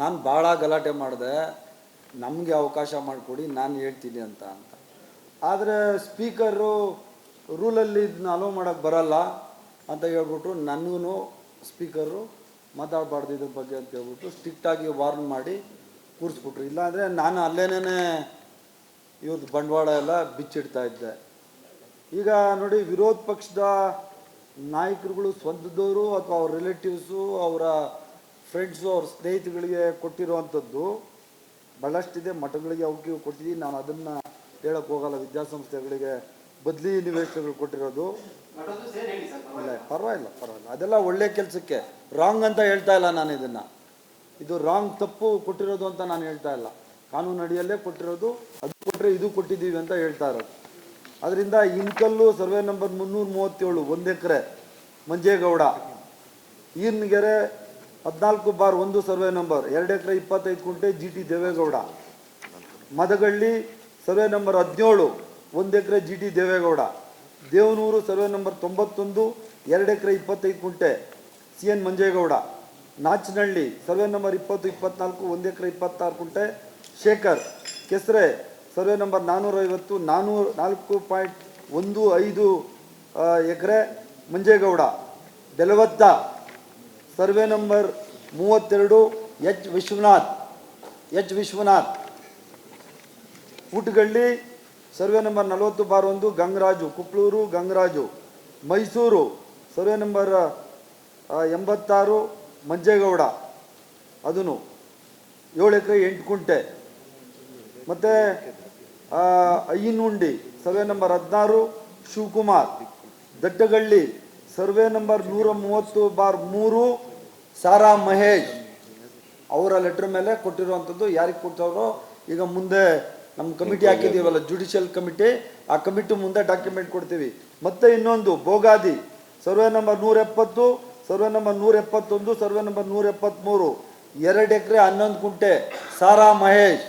ನಾನು ಭಾಳ ಗಲಾಟೆ ಮಾಡಿದೆ, ನಮಗೆ ಅವಕಾಶ ಮಾಡಿಕೊಡಿ, ನಾನು ಹೇಳ್ತೀನಿ ಅಂತ. ಆದರೆ ಸ್ಪೀಕರು ರೂಲಲ್ಲಿ ಇದನ್ನ ಅಲೋ ಮಾಡೋಕ್ಕೆ ಬರಲ್ಲ ಅಂತ ಹೇಳ್ಬಿಟ್ಟು ನನಗೂ ಸ್ಪೀಕರು ಮಾತಾಡಬಾರ್ದು ಇದ್ರ ಬಗ್ಗೆ ಅಂತ ಹೇಳ್ಬಿಟ್ಟು ಸ್ಟ್ರಿಕ್ಟಾಗಿ ವಾರ್ನ್ ಮಾಡಿ ಕೂರಿಸ್ಬಿಟ್ರು. ಇಲ್ಲಾಂದರೆ ನಾನು ಅಲ್ಲೇನೇ ಇವ್ರದ್ದು ಬಂಡವಾಳ ಎಲ್ಲ ಬಿಚ್ಚಿಡ್ತಾ ಇದ್ದೆ. ಈಗ ನೋಡಿ, ವಿರೋಧ ಪಕ್ಷದ ನಾಯಕರುಗಳು ಸ್ವಂತದವರು ಅಥವಾ ಅವ್ರ ರಿಲೇಟಿವ್ಸು, ಅವರ ಫ್ರೆಂಡ್ಸು, ಅವ್ರ ಸ್ನೇಹಿತಗಳಿಗೆ ಕೊಟ್ಟಿರುವಂಥದ್ದು ಭಾಳಷ್ಟಿದೆ. ಮಠಗಳಿಗೆ ಅವಕ್ಕೆ ಕೊಟ್ಟಿದ್ದೀವಿ, ನಾನು ಅದನ್ನು ಹೇಳಕ್ಕೆ ಹೋಗಲ್ಲ. ವಿದ್ಯಾಸಂಸ್ಥೆಗಳಿಗೆ ಬದಲಿ ನಿವೇಶನಗಳು ಕೊಟ್ಟಿರೋದು ಇಲ್ಲ, ಪರವಾಗಿಲ್ಲ, ಅದೆಲ್ಲ ಒಳ್ಳೆ ಕೆಲಸಕ್ಕೆ. ರಾಂಗ್ ಅಂತ ಹೇಳ್ತಾ ಇಲ್ಲ ನಾನು, ಇದು ರಾಂಗ್, ತಪ್ಪು ಕೊಟ್ಟಿರೋದು ಅಂತ ನಾನು ಹೇಳ್ತಾ ಇಲ್ಲ. ಕಾನೂನು ಅಡಿಯಲ್ಲೇ ಕೊಟ್ಟಿರೋದು, ಅದು ಕೊಟ್ಟರೆ ಇದು ಕೊಟ್ಟಿದ್ದೀವಿ ಅಂತ ಹೇಳ್ತಾ ಇರೋದು. ಅದರಿಂದ Inkal survey number 337 1 acre Manjegowda, Eernagere 14/1 survey number 2 acre 25 ಗುಂಟೆ GT Devegowda, Madagalli survey number 17 1 acre GT Devegowda, Devanur survey number 91 2 acre 25 ಗುಂಟೆ CN Manjegowda, Nachanahalli survey number 20 24 1 acre 26 ಗುಂಟೆ Shekhar, Kesare survey number 450 4.15 acre Manjegowda, Belavatta survey number 32 H Vishwanath, Utagalli survey number 40/1 Gangaraju, Kuplur Gangaraju, Mysuru survey number 86 Manjegowda, ಅದನ್ನು 7 ಎಕರೆ 8 ಗುಂಟೆ. ಮತ್ತು Ayyanahundi survey number 16 Shivakumar, Dattagalli survey number 130/3 Sara Mahesh. ಅವರ letter ಮೇಲೆ ಕೊಟ್ಟಿರುವಂಥದ್ದು. ಯಾರಿಗೆ ಕೊಡ್ತಾರೋ ಈಗ ಮುಂದೆ ನಮ್ಮ ಕಮಿಟಿ ಹಾಕಿದ್ದೀವಲ್ಲ, ಜುಡಿಷಿಯಲ್ ಕಮಿಟಿ, ಆ ಕಮಿಟಿ ಮುಂದೆ ಡಾಕ್ಯುಮೆಂಟ್ ಕೊಡ್ತೀವಿ. ಮತ್ತು ಇನ್ನೊಂದು Bogadi survey number 170 survey number 171 survey number 173 2 acre 11 ಗುಂಟೆ ಸಾರಾ ಮಹೇಶ್.